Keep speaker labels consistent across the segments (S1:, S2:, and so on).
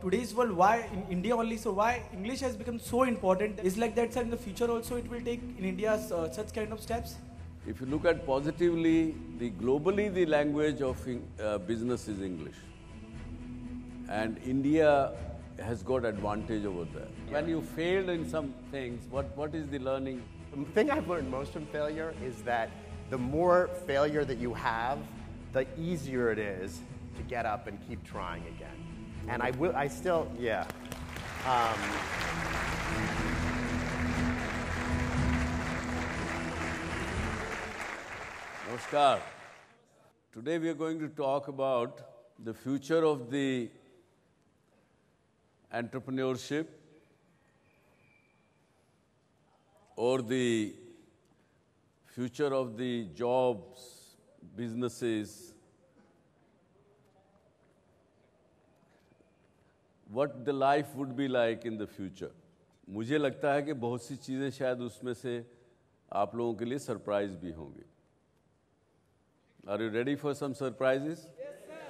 S1: today's world, why in India only, so why English has become so important? Is like that, sir, in the future also it will take in India such kind of steps?
S2: If you look at positively, globally the language of business is English. And India has got advantage over there. Yeah. When you failed in some things, what is the learning?
S3: The thing I've learned most from failure is that the more failure that you have, the easier it is to get up and keep trying again. And I still, yeah.
S2: Namaskar. Today we are going to talk about the future of the entrepreneurship or the future of the jobs, businesses, what the life would be like in the future. मुझे लगता है कि बहुत सी चीज़ें शायद उसमें से आप लोगों के लिए सरप्राइज भी होंगी. Are you ready for some surprises? Yes, sir.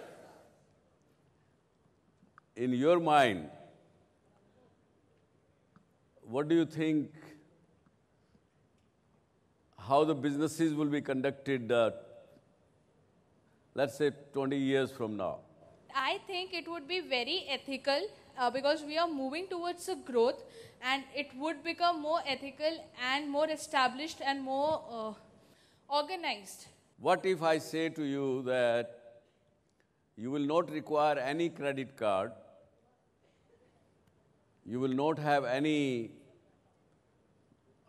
S2: In your mind, what do you think, how the businesses will be conducted, let's say 20 years from now?
S4: I think it would be very ethical because we are moving towards a growth, and it would become more ethical and more established and more organized.
S2: What if I say to you that you will not require any credit card, you will not have any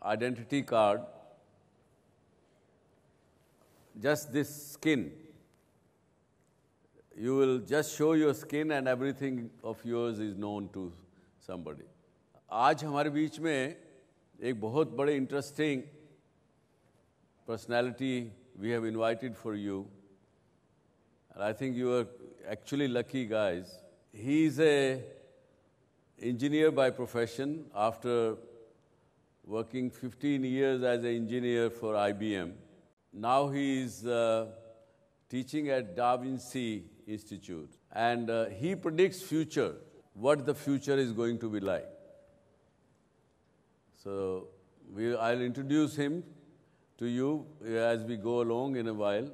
S2: identity card, just this skin. You will just show your skin and everything of yours is known to somebody. आज हमारे बीच में एक बहुत बड़े interesting personality we have invited for you. And I think you are actually lucky guys. He is an engineer by profession after working 15 years as an engineer for IBM. Now he is teaching at Da Vinci Institute. And he predicts future, what the future is going to be like. So I'll introduce him to you as we go along in a while.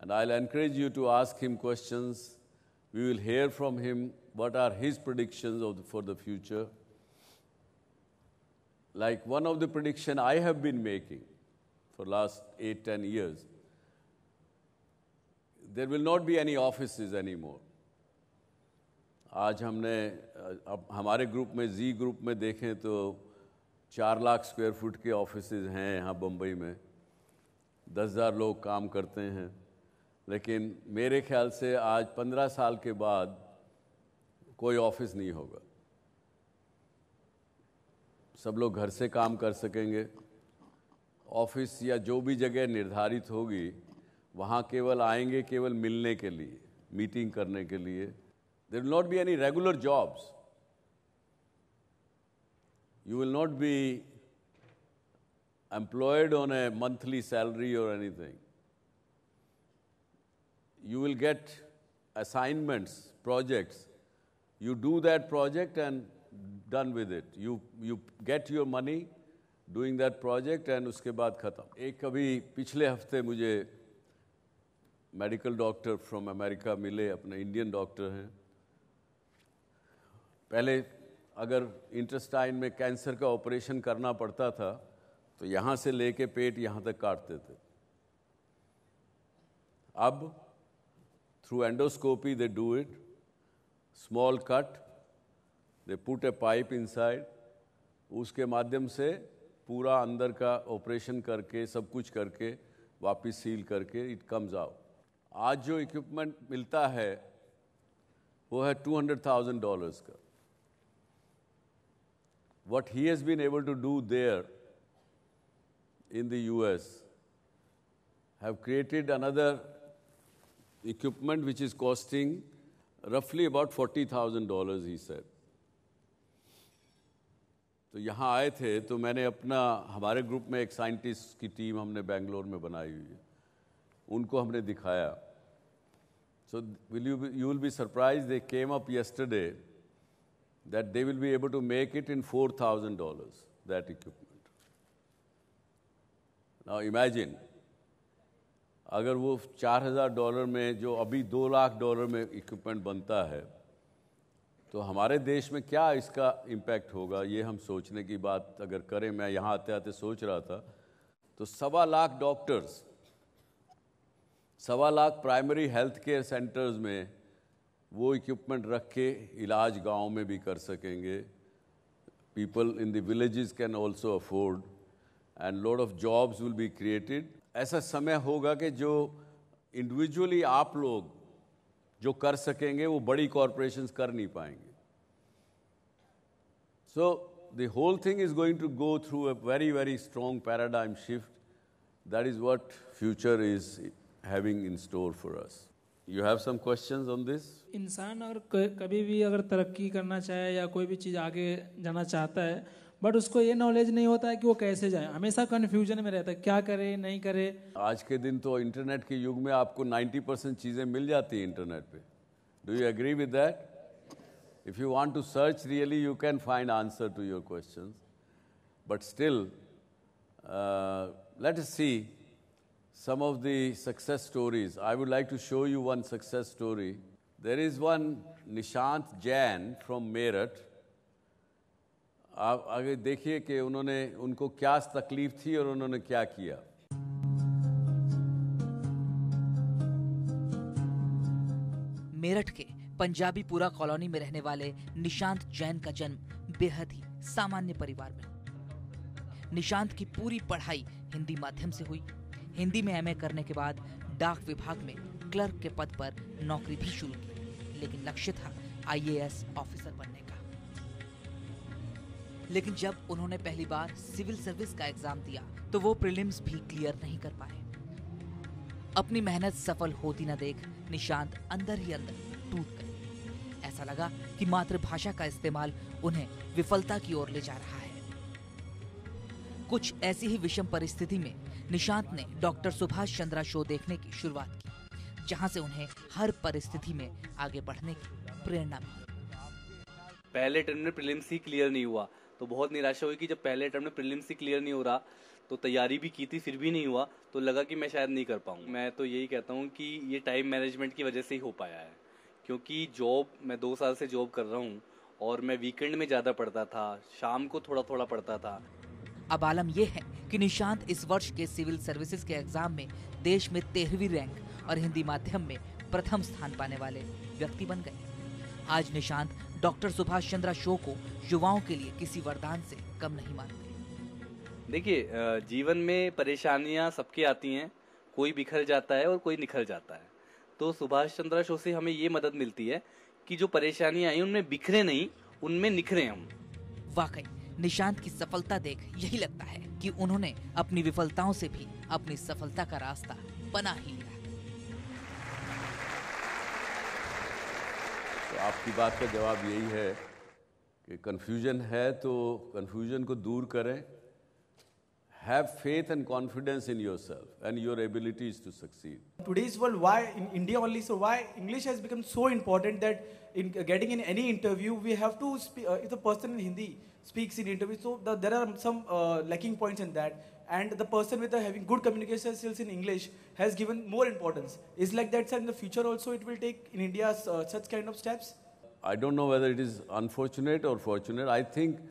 S2: And I'll encourage you to ask him questions. We will hear from him what are his predictions for the future. Like one of the predictions I have been making for last 8-10 years, there will not be any offices anymore. आज हमने अब हमारे group में Z group में देखें तो 4 lakh square foot के offices हैं यहाँ बम्बई में, 10,000 लोग काम करते हैं. लेकिन मेरे ख्याल से आज 15 साल के बाद कोई ऑफिस नहीं होगा. सब लोग घर से काम कर सकेंगे. ऑफिस या जो भी जगह निर्धारित होगी वहाँ केवल आएंगे केवल मिलने के लिए, मीटिंग करने के लिए. There will not be any regular jobs. You will not be employed on a monthly salary or anything. You will get assignments, projects. You do that project and done with it. You get your money doing that project and उसके बाद खत्म. एक कभी पिछले हफ्ते मुझे medical doctor from America मिले, अपने इंडियन डॉक्टर हैं. पहले अगर इंटेस्टाइन में कैंसर का ऑपरेशन करना पड़ता था तो यहाँ से लेके पेट यहाँ तक काटते थे. अब through endoscopy they do it, small cut, they put A pipe inside, उसके माध्यम से पूरा अंदर का ऑपरेशन करके सब कुछ करके वापस सील करके इट कम्स आउट. आज जो इक्विपमेंट मिलता है वो है $200,000 का. What he has been able to do there in the US have created another equipment which is costing roughly about $40,000, he said. तो यहाँ आए थे तो मैंने हमारे ग्रुप में एक साइंटिस्ट की टीम हमने बेंगलोर में बनाई हुई है, उनको हमने दिखाया. So you will be surprised, they came up yesterday that they will be able to make it in $4,000, that equipment. Now imagine, अगर वो $4,000 में जो अभी $2 लाख में इक्विपमेंट बनता है, तो हमारे देश में क्या इसका इम्पैक्ट होगा, ये हम सोचने की बात अगर करें। मैं यहाँ आते आते सोच रहा था, तो 1.25 lakh doctors, 1.25 lakh primary health care centres में वो इक्विपमेंट रख के इलाज गांव में भी कर सकेंगे। People in the villages can also afford and lot of jobs will be created. ऐसा समय होगा कि जो इंडिविजुअली आप लोग जो कर सकेंगे वो बड़ी कॉरपोरेशंस कर नहीं पाएंगे। So the whole thing is going to go through a very very strong paradigm shift. That is what future is having in store for us. You have some questions on this?
S5: इंसान अगर कभी भी अगर तरक्की करना चाहे या कोई भी चीज़ आगे जाना चाहता है, बट उसको ये नॉलेज नहीं होता है कि वो कैसे जाए, हमेशा कन्फ्यूजन में रहता है, क्या करे नहीं करे।
S2: आज के दिन तो इंटरनेट के युग में आपको 90% चीज़ें मिल जाती हैं इंटरनेट पे। Do you agree with that? If you want to search really you can find answer to your questions, but still let us see some of the success stories. I would like to show you one success story. There is one Nishant Jain from Meerut. आप आगे देखिए कि उन्होंने उनको क्या तकलीफ थी और उन्होंने क्या किया।
S6: मेरठ के पंजाबी पुरा कॉलोनी में रहने वाले निशांत जैन का जन्म बेहद ही सामान्य परिवार में। निशांत की पूरी पढ़ाई हिंदी माध्यम से हुई। हिंदी में एमए करने के बाद डाक विभाग में क्लर्क के पद पर नौकरी भी शुरू की, लेकिन लक्ष्य था आईएएस ऑफिसर बनने का। लेकिन जब उन्होंने पहली बार सिविल सर्विस का एग्जाम दिया तो वो प्रीलिम्स भी क्लियर नहीं कर पाए। अपनी मेहनत सफल होती न देख निशांत अंदर ही अंदर टूट गए। ऐसा लगा कि मातृभाषा का इस्तेमाल उन्हें विफलता की ओर ले जा रहा है। कुछ ऐसी ही विषम परिस्थिति में निशांत ने डॉक्टर सुभाष चंद्रा शो देखने की शुरुआत की, जहां से उन्हें हर परिस्थिति में आगे बढ़ने की प्रेरणा मिली।
S7: पहले टर्म में प्रीलिम्स ही क्लियर नहीं हुआ तो बहुत निराशा हुई कि जब पहले टर्म में प्रीलिम्स ही क्लियर नहीं हो रहा तो तैयारी भी की थी फिर भी नहीं हुआ, तो लगा कि मैं शायद नहीं कर पाऊंगा। मैं तो यही कहता हूँ कि ये टाइम मैनेजमेंट की वजह से ही हो पाया है, क्योंकि जॉब मैं 2 साल से जॉब कर रहा हूँ और मैं वीकेंड में ज़्यादा पढ़ता था, शाम को थोड़ा थोड़ा पढ़ता था।
S6: अब आलम यह है कि निशांत इस वर्ष के सिविल सर्विसेज के एग्जाम में देश में 13वीं रैंक और हिंदी माध्यम में प्रथम स्थान पाने वाले व्यक्ति बन गए। आज निशांत डॉक्टर सुभाष चंद्रा शो को युवाओं के लिए किसी वरदान से कम नहीं मानते।
S7: देखिए, जीवन में परेशानियां सबके आती हैं, कोई बिखर जाता है और कोई निखर जाता है। तो सुभाष चंद्रा शो से हमें ये मदद मिलती है कि जो परेशानियां आई उनमें बिखरे नहीं, उनमें निखरे हम।
S6: वाकई निशांत की सफलता देख यही लगता है कि उन्होंने अपनी विफलताओं से भी अपनी सफलता का रास्ता बना ही लिया।
S2: तो आपकी बात का जवाब यही है कि कंफ्यूजन है तो कंफ्यूजन को दूर करें। Have faith and confidence in yourself and your abilities to succeed.
S1: Today's world, why in India only? So why English has become so important that in getting in any interview, we have to speak. If the person in Hindi speaks in interview, so there are some lacking points in that, and the person with having good communication skills in English has given more importance. Is like that, sir. In the future also, it will take in India such kind of steps.
S2: I don't know whether it is unfortunate or fortunate. I think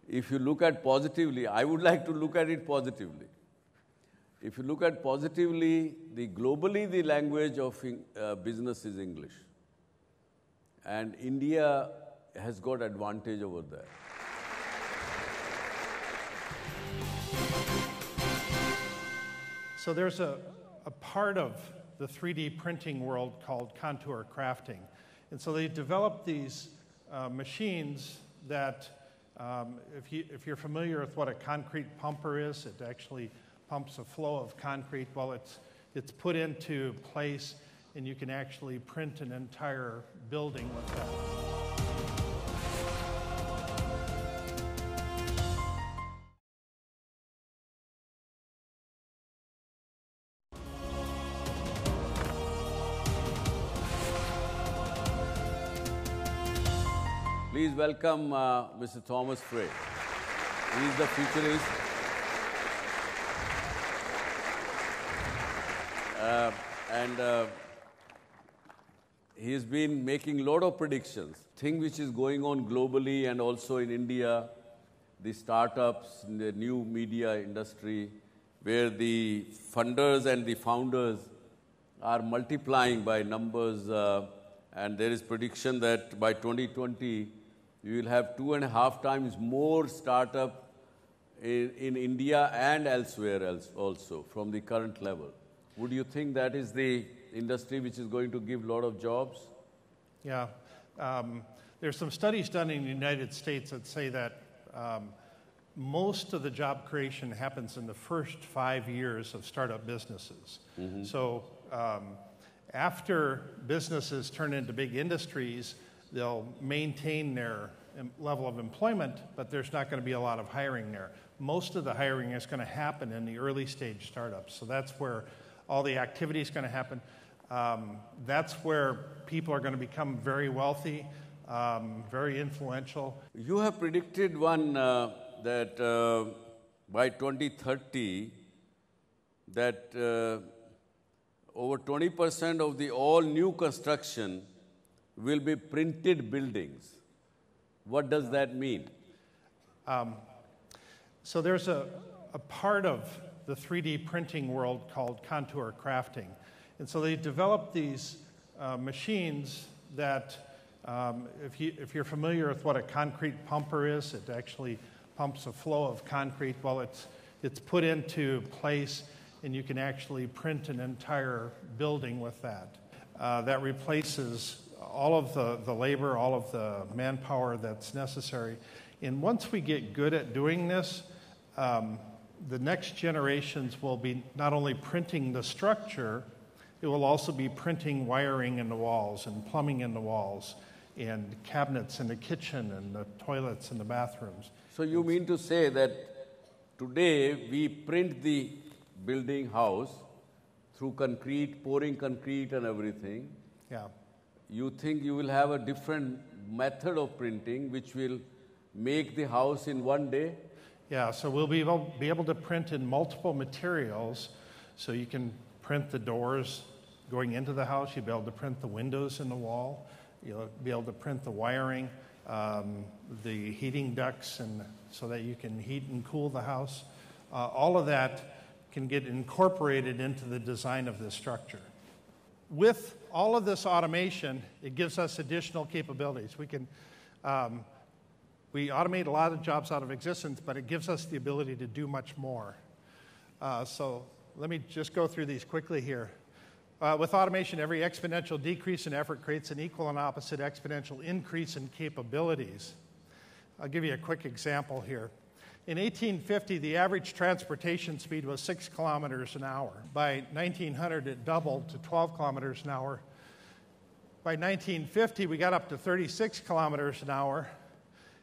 S2: if you look at positively, I would like to look at it positively. If you look at positively, globally the language of business is English. And India has got advantage over there.
S8: So there's a part of the 3D printing world called contour crafting. And so they developed these machines that if you're familiar with what a concrete pumper is, it actually pumps a flow of concrete. Well, it's put into place, and you can actually print an entire building with that.
S2: Please welcome Mr. Thomas Frey. He is the futurist. He has been making a lot of predictions, thing which is going on globally and also in India, the startups, the new media industry, where the funders and the founders are multiplying by numbers, and there is prediction that by 2020, you will have 2.5 times more startup in India and elsewhere else also from the current level. Would you think that is the industry which is going to give a lot of jobs?
S8: Yeah. There's some studies done in the United States that say that most of the job creation happens in the first 5 years of startup businesses. Mm-hmm. So after businesses turn into big industries, they'll maintain their level of employment, but there's not going to be a lot of hiring there. Most of the hiring is going to happen in the early stage startups. So that's where all the activity is going to happen. That's where people are going to become very wealthy, very influential.
S2: You have predicted one that by 2030, that over 20% of the all new construction will be printed buildings. What does that mean?
S8: So there's a part of the 3D printing world called contour crafting. And so they developed these machines that, if you're familiar with what a concrete pumper is, it actually pumps a flow of concrete. Well, it's put into place, and you can actually print an entire building with that. That replaces all of the labor, all of the manpower that's necessary. And once we get good at doing this, the next generations will be not only printing the structure, it will also be printing wiring in the walls and plumbing in the walls and cabinets in the kitchen and the toilets in the bathrooms.
S2: So you mean to say that today we print the building house through concrete, pouring concrete and everything.
S8: Yeah.
S2: You think you will have a different method of printing which will make the house in one day?
S8: Yeah, so we'll be able to print in multiple materials. So you can print the doors going into the house. You'll be able to print the windows in the wall. You'll be able to print the wiring, the heating ducts, and so that you can heat and cool the house. All of that can get incorporated into the design of this structure. With all of this automation, it gives us additional capabilities. We automate a lot of jobs out of existence, but it gives us the ability to do much more. So let me just go through these quickly here. With automation, every exponential decrease in effort creates an equal and opposite exponential increase in capabilities. I'll give you a quick example here. In 1850, the average transportation speed was 6 kilometers an hour. By 1900, it doubled to 12 kilometers an hour. By 1950, we got up to 36 kilometers an hour.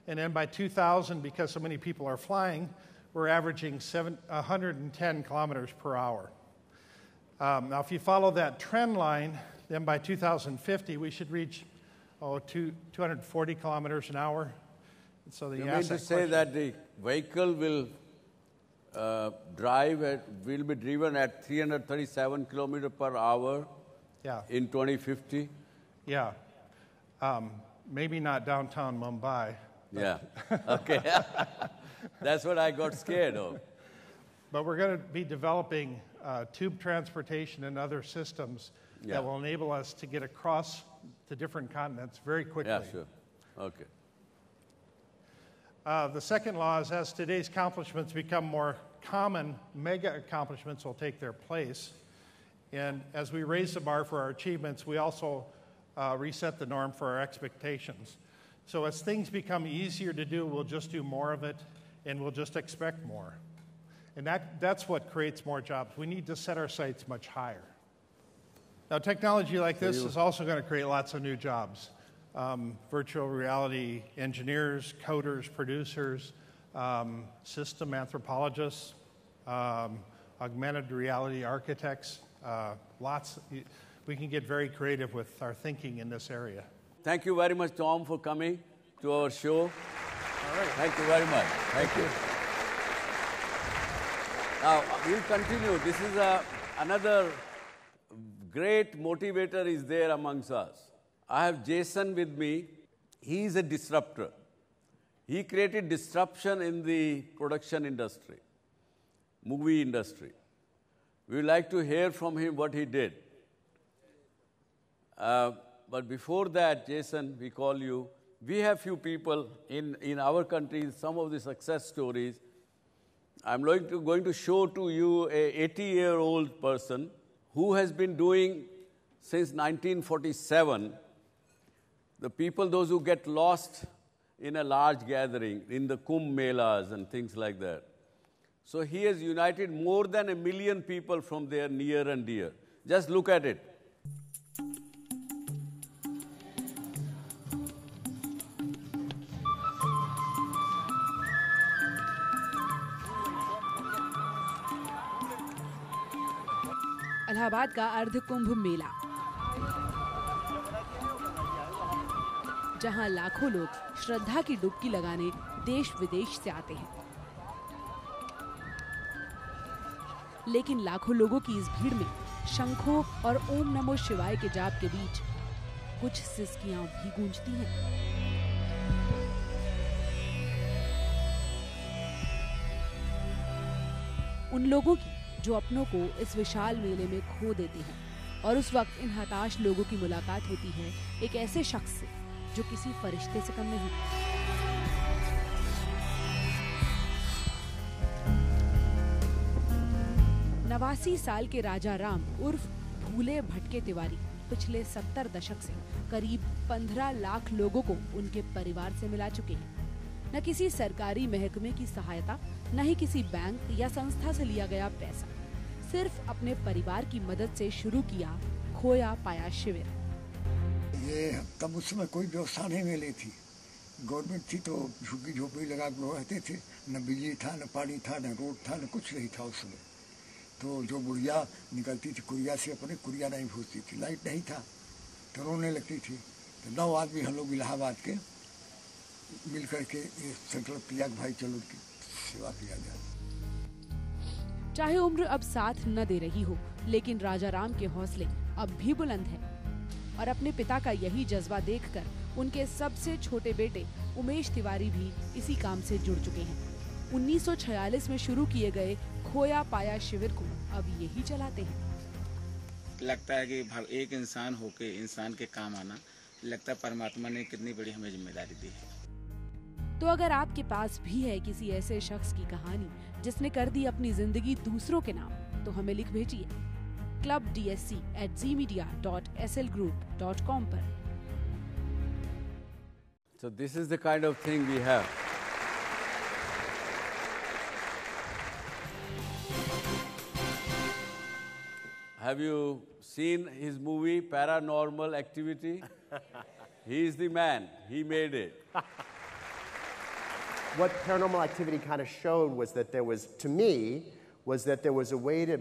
S8: And then by 2000, because so many people are flying, we're averaging 110 kilometers per hour. Now, if you follow that trend line, then by 2050, we should reach 240 kilometers an hour. And so
S2: you mean to say that the vehicle will will be driven at 337 kilometers per hour in 2050?
S8: Yeah. Maybe not downtown Mumbai.
S2: Yeah, okay. That's what I got scared of.
S8: But we're going to be developing tube transportation and other systems that will enable us to get across to different continents very quickly.
S2: Yeah, sure. Okay.
S8: The second law is as today's accomplishments become more common, mega accomplishments will take their place. And as we raise the bar for our achievements, we also reset the norm for our expectations. So as things become easier to do, we'll just do more of it, and we'll just expect more. And that's what creates more jobs. We need to set our sights much higher. Now, technology like this is also going to create lots of new jobs. Virtual reality engineers, coders, producers, system anthropologists, augmented reality architects, we can get very creative with our thinking in this area.
S2: Thank you very much, Tom, for coming. to our show.
S3: All right.
S2: Thank you very much. Thank you. Now, we'll continue. This is another great motivator is there amongst us. I have Jason with me. He is a disruptor. He created disruption in the production industry, movie industry. We would like to hear from him what he did. But before that, Jason, we call you. We have few people in our country, some of the success stories. I'm going to show to you a 80-year-old person who has been doing since 1947. The people, those who get lost in a large gathering, in the Kumbh Melas and things like that. So he has united more than 1 million people from there near and dear. Just look at it.
S9: Allahabad का अर्ध कुंभ मेला, जहां लाखों लोग श्रद्धा की डुबकी लगाने देश विदेश से आते हैं। लेकिन लाखों लोगों की इस भीड़ में शंखों और ओम नमो शिवाय के जाप के बीच कुछ सिसकियां भी गूंजती हैं। उन लोगों की जो अपनों को इस विशाल मेले में खो देते हैं, और उस वक्त इन हताश लोगों की मुलाकात होती है एक ऐसे शख्स से जो किसी फरिश्ते से कम नहीं। 89 साल के राजा राम उर्फ भूले भटके तिवारी पिछले 70 दशक से करीब 15 लाख लोगों को उनके परिवार से मिला चुके हैं। न किसी सरकारी महकमे की सहायता, न ही किसी बैंक या संस्था से लिया गया पैसा, सिर्फ अपने परिवार की मदद से शुरू किया खोया पाया शिविर।
S10: ये तब उस समय कोई व्यवस्था नहीं मिली थी, गवर्नमेंट थी तो झुग्गी झोपड़ी लगा के रहते थे, न बिजली था, न पानी था, न रोड था, न कुछ नहीं था उस समय। तो जो बुढ़िया निकलती थी कुरिया से, अपने कुरिया नहीं भूजती थी, लाइट नहीं था तो रोने लगती थी। तो 9 आदमी हम लोग इलाहाबाद के मिल करके ये संकल्प किया कि भाई चलो की सेवा किया जाए।
S9: चाहे उम्र अब साथ न दे रही हो, लेकिन राजा राम के हौसले अब भी बुलंद हैं। और अपने पिता का यही जज्बा देखकर उनके सबसे छोटे बेटे उमेश तिवारी भी इसी काम से जुड़ चुके हैं। 1946 में शुरू किए गए खोया पाया शिविर को अब यही चलाते हैं।
S11: लगता है कि एक इंसान होके इंसान के काम आना, लगता है परमात्मा ने कितनी बड़ी हमें जिम्मेदारी दी है।
S9: तो अगर आपके पास भी है किसी ऐसे शख्स की कहानी जिसने कर दी अपनी जिंदगी दूसरों के नाम, तो हमें लिख भेजिए clubdsc@zmedia.slgroup.com पर।
S2: So this is the kind of thing we have. Have you seen his movie Paranormal Activity? He is the man. He made it.
S3: What Paranormal Activity kind of showed was that there was, to me, was that there was a way to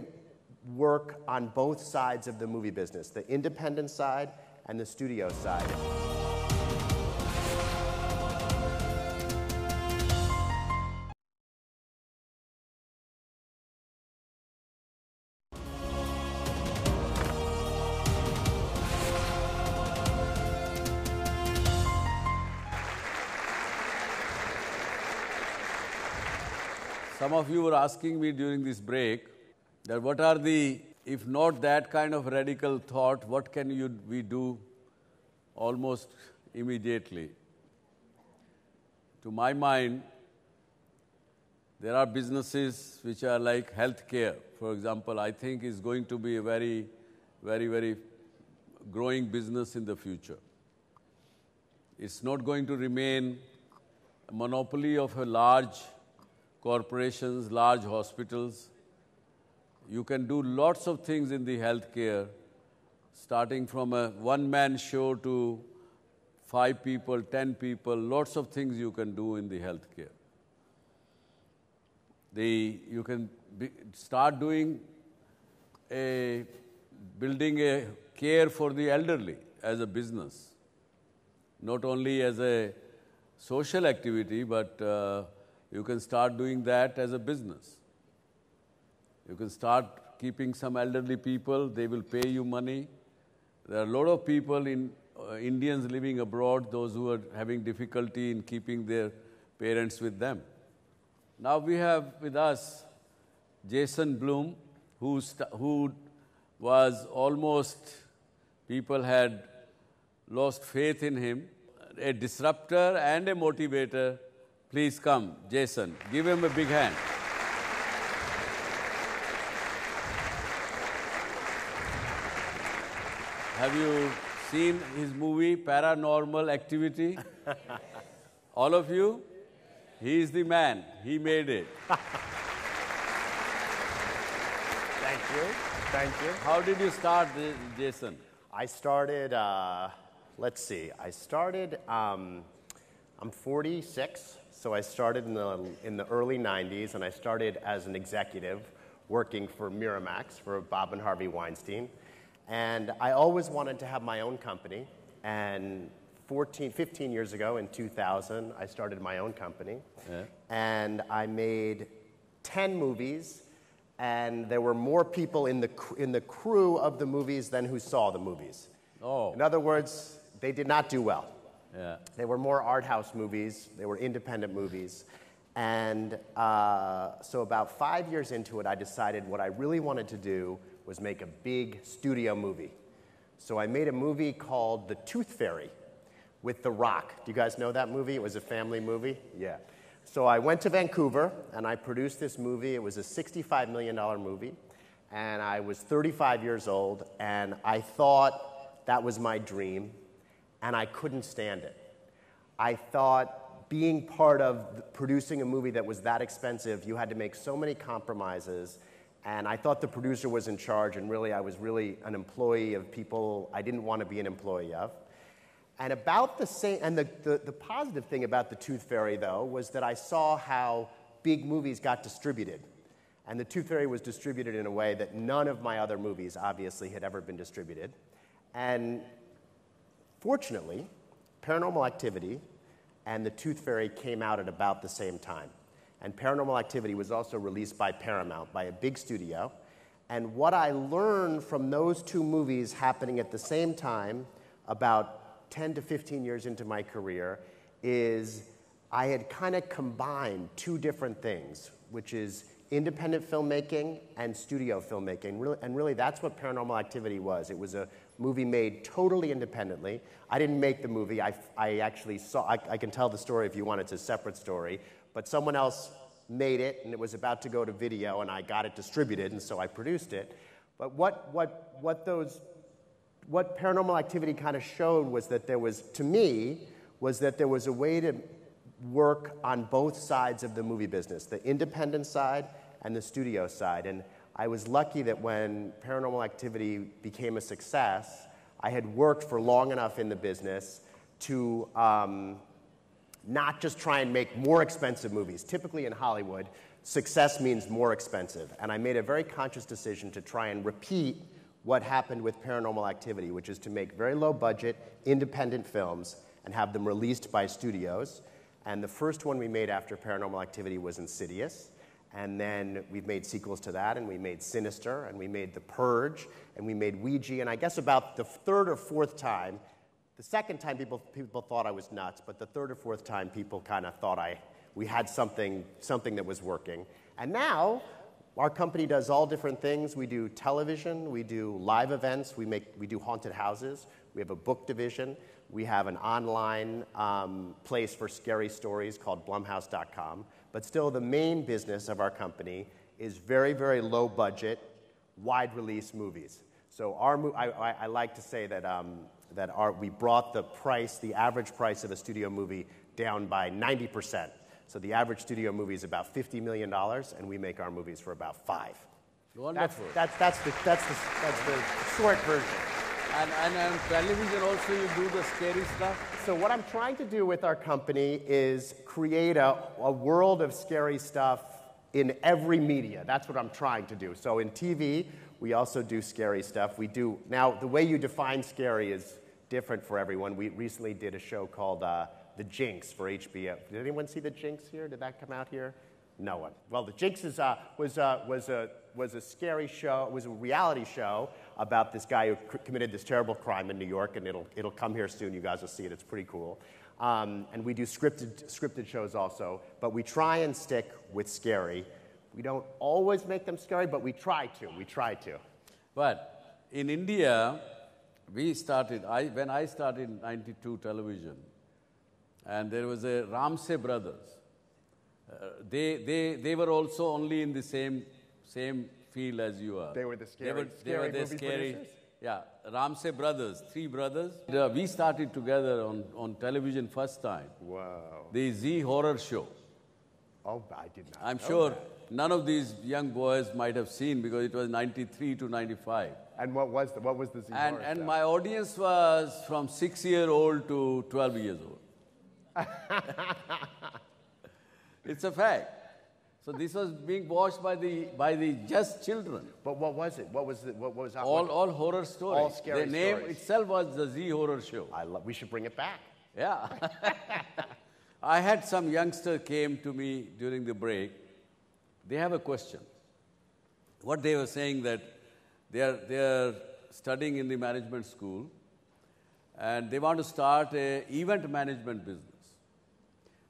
S3: work on both sides of the movie business, the independent side and the studio side.
S2: Some of you were asking me during this break that what are the, if not that kind of radical thought, what can we do almost immediately? To my mind, there are businesses which are like healthcare, for example, I think is going to be a very, very, very growing business in the future. It's not going to remain a monopoly of a large corporations, large hospitals. You can do lots of things in the healthcare, starting from a one-man show to 5 people, 10 people, lots of things you can do in the healthcare. You can start doing building a care for the elderly as a business, not only as a social activity, but you can start doing that as a business. You can start keeping some elderly people, they will pay you money. There are a lot of people Indians living abroad, those who are having difficulty in keeping their parents with them. Now we have with us Jason Blum, who was almost, people had lost faith in him, a disruptor and a motivator. Please come, Jason. Give him a big hand. Have you seen his movie, Paranormal Activity? All of you? He is the man. He made it.
S3: Thank you. Thank you.
S2: How did you start, Jason?
S3: I started, let's see, I'm 46, so I started in the early 90s, and I started as an executive working for Miramax, for Bob and Harvey Weinstein. And I always wanted to have my own company, and 15 years ago, in 2000, I started my own company. Yeah. And I made 10 movies, and there were more people in the crew of the movies than who saw the movies.
S2: Oh.
S3: In other words, they did not do well.
S2: Yeah.
S3: They were more art house movies. They were independent movies. And so about 5 years into it, I decided what I really wanted to do was make a big studio movie. So I made a movie called The Tooth Fairy with The Rock. Do you guys know that movie? It was a family movie. Yeah. So I went to Vancouver, and I produced this movie. It was a $65 million movie, and I was 35 years old, and I thought that was my dream, and I couldn't stand it. I thought being part of producing a movie that was that expensive, you had to make so many compromises, and I thought the producer was in charge, and really I was really an employee of people I didn't want to be an employee of. And about the same, and the positive thing about The Tooth Fairy, though, was that I saw how big movies got distributed. And The Tooth Fairy was distributed in a way that none of my other movies, obviously, had ever been distributed. And fortunately, Paranormal Activity and The Tooth Fairy came out at about the same time. And Paranormal Activity was also released by Paramount, by a big studio. And what I learned from those two movies happening at the same time, about 10 to 15 years into my career, is I had kind of combined two different things, which is independent filmmaking and studio filmmaking. And really that's what Paranormal Activity was. It was a movie made totally independently. I didn't make the movie. I actually saw, I can tell the story if you want. It's a separate story. But someone else made it, and it was about to go to video, and I got it distributed, and so I produced it. But what Paranormal Activity kind of showed was that there was, to me, was that there was a way to work on both sides of the movie business, the independent side and the studio side. And I was lucky that when Paranormal Activity became a success, I had worked for long enough in the business to not just try and make more expensive movies. Typically in Hollywood, success means more expensive. And I made a very conscious decision to try and repeat what happened with Paranormal Activity, which is to make very low-budget, independent films and have them released by studios. And the first one we made after Paranormal Activity was Insidious. And then we've made sequels to that, and we made Sinister, and we made The Purge, and we made Ouija. And I guess about the third or fourth time, the second time people thought I was nuts, but the third or fourth time people kind of thought we had something that was working. And now, our company does all different things. We do television, we do live events, we do haunted houses, we have a book division, we have an online place for scary stories called Blumhouse.com. But still, the main business of our company is very, very low budget, wide release movies. So I like to say that we brought the average price of a studio movie down by 90%. So the average studio movie is about $50 million, and we make our movies for about $5 million.
S2: Wonderful.
S3: That's the short version.
S2: And on television also you do the scary stuff?
S3: So what I'm trying to do with our company is create a world of scary stuff in every media. That's what I'm trying to do. So in TV, we also do scary stuff. Now, the way you define scary is different for everyone. We recently did a show called The Jinx for HBO. Did anyone see The Jinx here? Did that come out here? No one. Well, The Jinx was a scary show. It was a reality show about this guy who committed this terrible crime in New York, and it'll come here soon. You guys will see it. It's pretty cool. And we do scripted shows also, but we try and stick with scary. We don't always make them scary, but we try to. We try to.
S2: But in India, we started, when I started in 92 television, and there was a Ramsey brothers. They were also only in the same field as you are.
S3: They were the scary,
S2: they were the
S3: movie
S2: scary,
S3: producers?
S2: yeah, Ramsey brothers, 3 brothers. We started together on television first time.
S3: Wow.
S2: The Z Horror Show.
S3: Oh, I did not
S2: I'm
S3: know
S2: sure
S3: that.
S2: none of these young boys might have seen because it was 93 to 95.
S3: And what was the Z Horror
S2: And
S3: Show?
S2: my audience was from 6-year-old to 12 years old. It's a fact. So this was being watched by the just children.
S3: But what was it? What was
S2: All horror stories.
S3: All scary
S2: The name
S3: stories.
S2: itself was the Z Horror Show.
S3: We should bring it back.
S2: Yeah. I had some youngster came to me during the break. They have a question. What they were saying that they are studying in the management school and they want to start a event management business.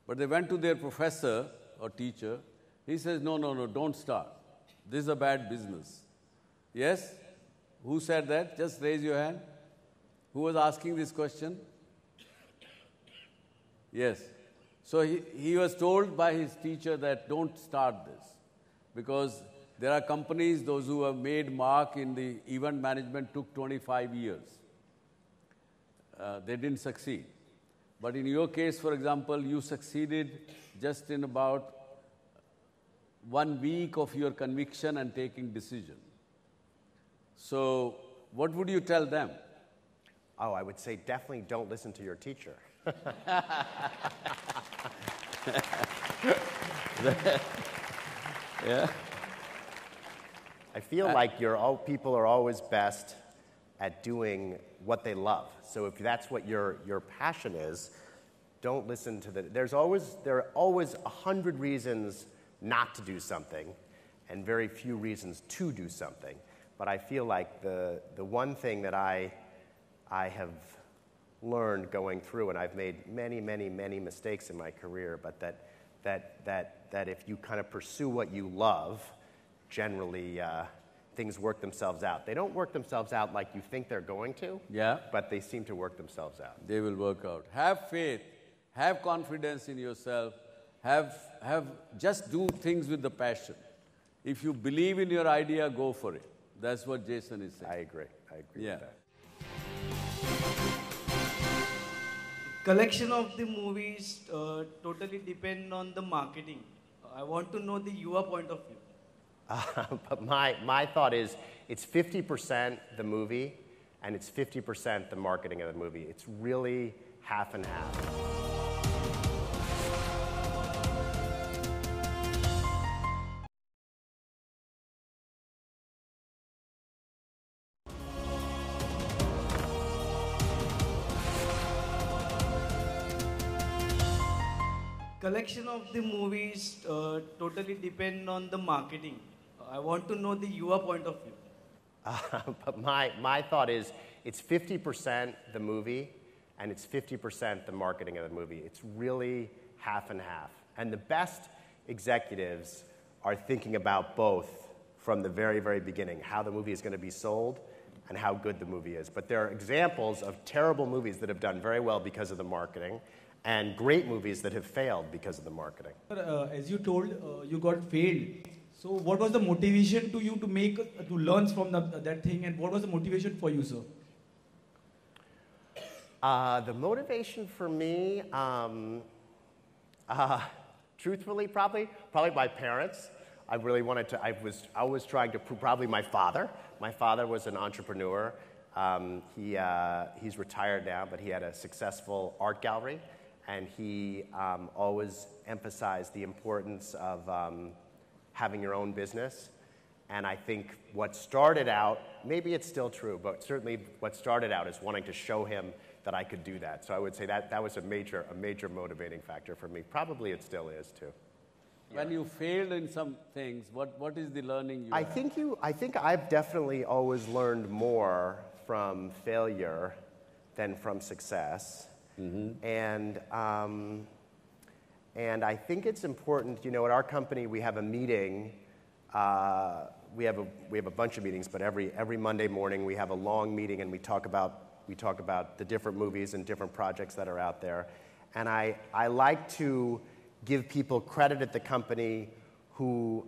S2: But they went to their professor or teacher. He says, no, don't start. This is a bad business. Yes? Who said that? Just raise your hand. Who was asking this question? Yes. So he was told by his teacher that don't start this because there are companies, those who have made mark in the event management took 25 years. They didn't succeed. But in your case, for example, you succeeded just in about 1 week of your conviction and taking decision. So what would you tell them?
S3: Oh, I would say definitely don't listen to your teacher.
S2: Yeah.
S3: I feel like people are always best at doing what they love. So if that's what your passion is, don't listen to there are always 100 reasons not to do something and very few reasons to do something. But I feel like the one thing that I have learned going through, and I've made many, many, many mistakes in my career, but that if you kind of pursue what you love, generally things work themselves out. They don't work themselves out like you think they're going to,
S2: Yeah.
S3: but they seem to work themselves out.
S2: They will work out. Have faith. Have confidence in yourself. Just do things with the passion. If you believe in your idea, go for it. That's what Jason is saying.
S3: I agree
S2: Yeah.
S3: with that.
S1: Collection of the movies totally depend on the marketing. I want to know your point of view.
S3: But my thought is it's 50% the movie and it's 50% the marketing of the movie. It's really half and half.
S1: Collection of the movies totally depend on the marketing. I want to know your point of view.
S3: But my thought is it's 50% the movie and it's 50% the marketing of the movie. It's really half and half. And the best executives are thinking about both from the very, very beginning, how the movie is going to be sold and how good the movie is. But there are examples of terrible movies that have done very well because of the marketing and great movies that have failed because of the marketing.
S1: As you told, you got failed. So what was the motivation to you to learn from that thing, and what was the motivation for you, sir?
S3: The motivation for me, truthfully, probably my parents. I really wanted to. I was trying to prove. Probably my father. My father was an entrepreneur. He's retired now, but he had a successful art gallery, and he always emphasized the importance of having your own business. And I think what started out, maybe it's still true, but certainly what started out is wanting to show him that I could do that. So I would say that was a major motivating factor for me. Probably it still is too.
S2: When you failed in some things, what is the learning you
S3: I
S2: had?
S3: think I've definitely always learned more from failure than from success. And I think it's important, at our company we have a meeting, we have a bunch of meetings, but every Monday morning we have a long meeting and we talk about the different movies and different projects that are out there. And I like to give people credit at the company who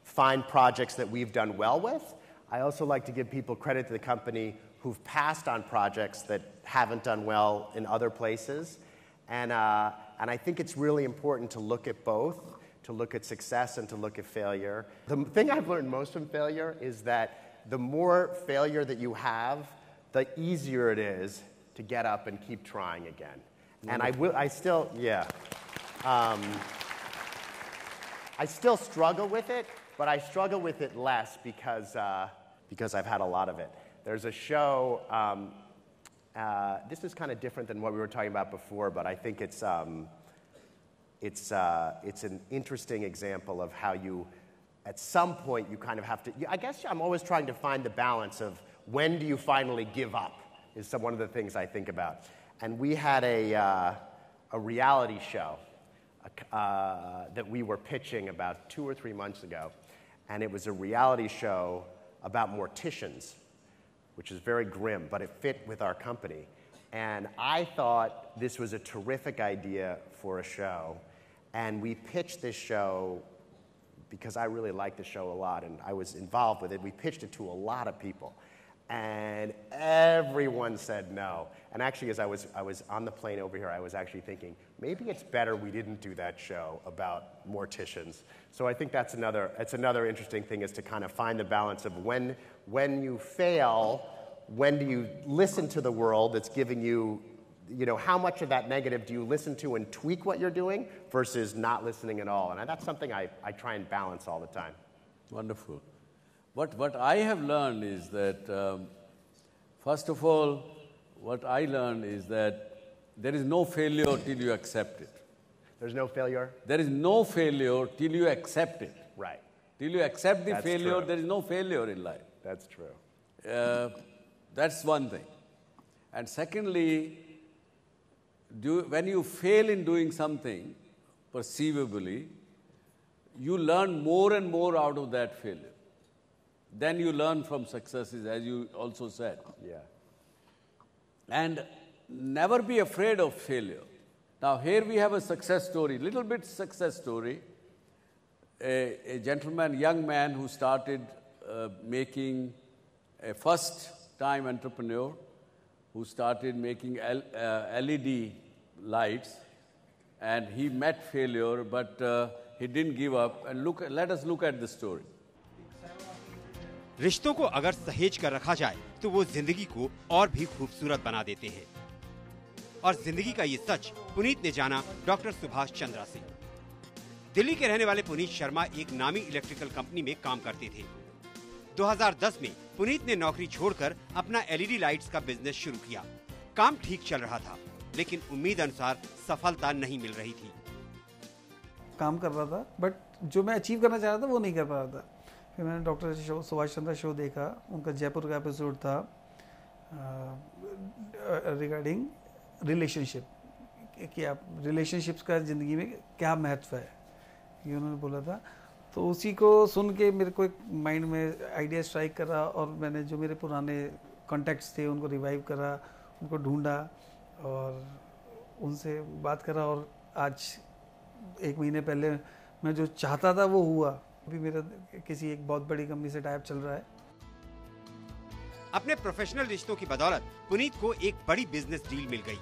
S3: find projects that we've done well with. I also like to give people credit to the company who've passed on projects that haven't done well in other places. And I think it's really important to look at both, to look at success and to look at failure. The thing I've learned most from failure is that the more failure that you have, the easier it is to get up and keep trying again. And I still struggle with it, but I struggle with it less because I've had a lot of it. There's a show, this is kind of different than what we were talking about before, but I think it's an interesting example of how you, at some point, you kind of have to, I guess I'm always trying to find the balance of when do you finally give up, is one of the things I think about. And we had a reality show that we were pitching about 2 or 3 months ago, and it was a reality show about morticians, which is very grim, but it fit with our company. And I thought this was a terrific idea for a show, and we pitched this show because I really liked the show a lot, and I was involved with it. We pitched it to a lot of people, and everyone said no. And actually, as I was on the plane over here, I was actually thinking, maybe it's better we didn't do that show about morticians. So I think it's another interesting thing, is to kind of find the balance of when you fail, when do you listen to the world that's giving you, how much of that negative do you listen to and tweak what you're doing versus not listening at all? And that's something I try and balance all the time.
S2: Wonderful. What I have learned is that, first of all, what I learned is that there is no failure till you accept it.
S3: There's no failure?
S2: There is no failure till you accept it.
S3: Right.
S2: Till you accept the
S3: That's
S2: failure,
S3: true.
S2: there is no failure in life.
S3: That's true.
S2: That's one thing. And secondly, when you fail in doing something, perceivably, you learn more and more out of that failure. Then you learn from successes, as you also said.
S3: Yeah.
S2: And never be afraid of failure. Now, here we have a success story, little bit success story. A gentleman, young man who started making a first-time entrepreneur who started making LED lights, and he met failure, but he didn't give up. And let us look at the story.
S12: रिश्तों को अगर सहेज कर रखा जाए तो वो जिंदगी को और भी खूबसूरत बना देते हैं। और जिंदगी का ये सच पुनीत ने जाना डॉक्टर सुभाष चंद्रा से। दिल्ली के रहने वाले पुनीत शर्मा एक नामी इलेक्ट्रिकल कंपनी में काम करते थे। 2010 में पुनीत ने नौकरी छोड़कर अपना एलईडी लाइट्स का बिजनेस शुरू किया। काम ठीक चल रहा था, लेकिन उम्मीद अनुसार सफलता नहीं मिल रही थी।
S1: काम कर रहा था, बट जो मैं अचीव करना चाह रहा था वो नहीं कर पा रहा था। फिर मैंने डॉक्टर सुभाष चंद्रा शो देखा, उनका जयपुर का एपिसोड था रिगार्डिंग रिलेशनशिप, कि आप रिलेशनशिप्स का ज़िंदगी में क्या महत्व है, ये उन्होंने बोला था। तो उसी को सुन के मेरे को एक माइंड में आइडिया स्ट्राइक करा, और मैंने जो मेरे पुराने कॉन्टैक्ट्स थे उनको रिवाइव करा, उनको ढूंढा और उनसे बात करा, और आज 1 महीने पहले मैं जो चाहता था वो हुआ। अभी मेरा किसी एक बहुत बड़ी कंपनी से टाइप चल रहा है।
S12: अपने प्रोफेशनल रिश्तों की बदौलत पुनीत को एक बड़ी बिजनेस डील मिल गई।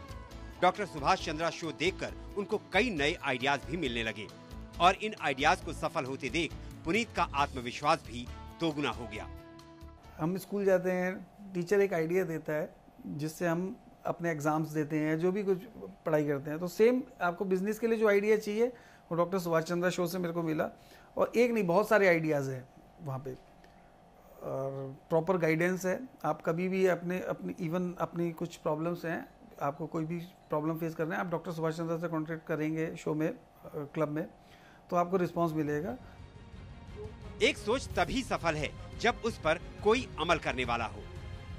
S12: डॉक्टर सुभाष चंद्रा शो देखकर उनको कई नए आइडियाज भी मिलने लगे, और इन आइडियाज को सफल होते देख पुनीत का आत्मविश्वास भी दोगुना हो गया।
S1: हम स्कूल जाते हैं, टीचर एक आइडिया देता है जिससे हम अपने एग्जाम्स देते हैं, जो भी कुछ पढ़ाई करते हैं। तो सेम आपको बिजनेस के लिए जो आइडिया चाहिए वो डॉक्टर सुभाष चंद्रा शो से मेरे को मिला, और एक नहीं बहुत सारे आइडियाज़ हैं वहाँ पे।
S13: और प्रॉपर गाइडेंस है। आप कभी भी अपनी कुछ प्रॉब्लम्स हैं, आपको कोई भी प्रॉब्लम फेस करना है, आप डॉक्टर सुभाष चंद्र से कॉन्टेक्ट करेंगे शो में, क्लब में, तो आपको रिस्पांस मिलेगा।
S12: एक सोच तभी सफल है जब उस पर कोई अमल करने वाला हो,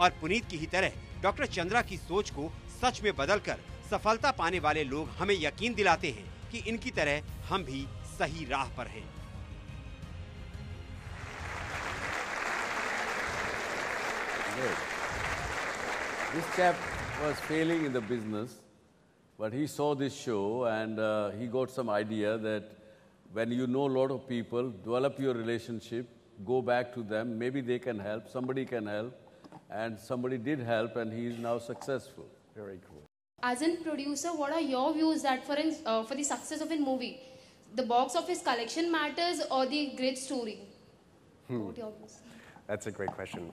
S12: और पुनीत की ही तरह डॉक्टर चंद्रा की सोच को सच में बदलकर सफलता पाने वाले लोग हमें यकीन दिलाते हैं कि इनकी तरह हम भी सही राह पर हैं।
S2: This chap was failing in the business, but he saw this show and he got some idea that when you know a lot of people, develop your relationship, go back to them, maybe they can help, somebody can help, and somebody did help and he is now successful.
S3: Very cool.
S14: As a producer, what are your views that for the success of a movie, the box office collection matters or the great story? What are your views?
S3: That's a great question.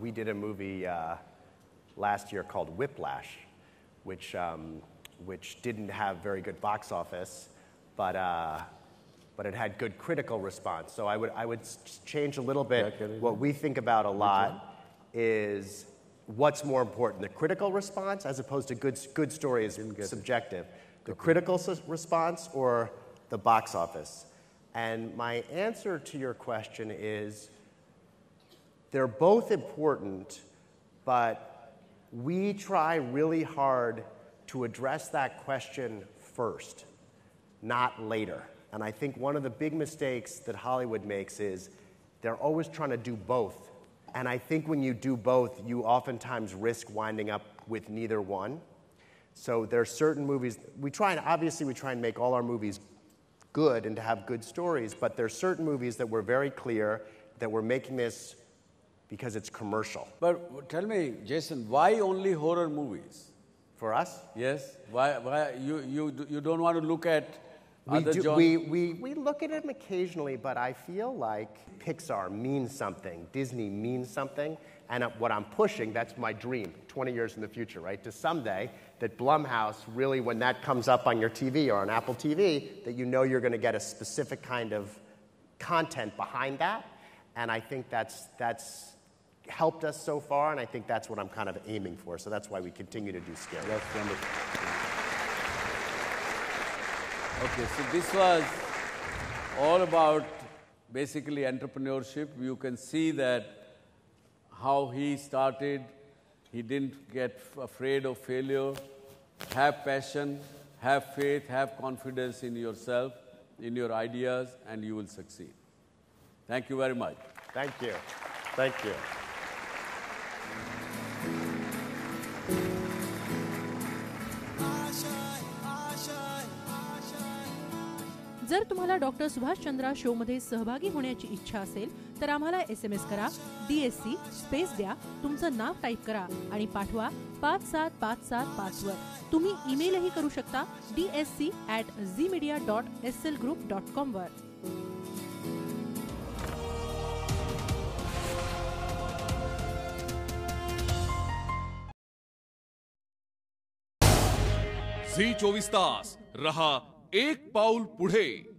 S3: We did a movie last year called Whiplash, which didn't have very good box office, but it had good critical response. So I would change a little bit. What we think about a lot is what's more important, the critical response as opposed to good story is subjective. The critical response or the box office? And my answer to your question is they're both important, but we try really hard to address that question first, not later. And I think one of the big mistakes that Hollywood makes is they're always trying to do both. And I think when you do both, you oftentimes risk winding up with neither one. So there are certain movies, obviously we try and make all our movies good and to have good stories, but there are certain movies that we're very clear that we're making this because it's commercial.
S2: But tell me, Jason, why only horror movies?
S3: For us?
S2: Yes. Why you don't want to look at other genres?
S3: We look at them occasionally, but I feel like Pixar means something, Disney means something, and what I'm pushing, that's my dream, 20 years in the future, right? To someday, that Blumhouse really, when that comes up on your TV or on Apple TV, that you know you're going to get a specific kind of content behind that, and I think that's helped us so far, and I think that's what I'm kind of aiming for, so that's why we continue to do scary.
S2: That's wonderful. Okay, so this was all about basically entrepreneurship. You can see that how he started, he didn't get afraid of failure. Have passion, have faith, have confidence in yourself, in your ideas, and you will succeed. Thank you very much.
S3: Thank you. Thank you.
S9: जर तुम्हाला doctor Subhash Chandra show मध्ये सहभागी होण्याची इच्छा असेल तर आम्हाला SMS करा, DSC स्पेस द्या, तुमचं नाव टाईप करा आणि पाठवा 57575 वर. तुम्ही ईमेलही करू शकता dsc@zmedia.slgroup.com वर.
S15: झी 24 तास रहा एक पाऊल पुढे.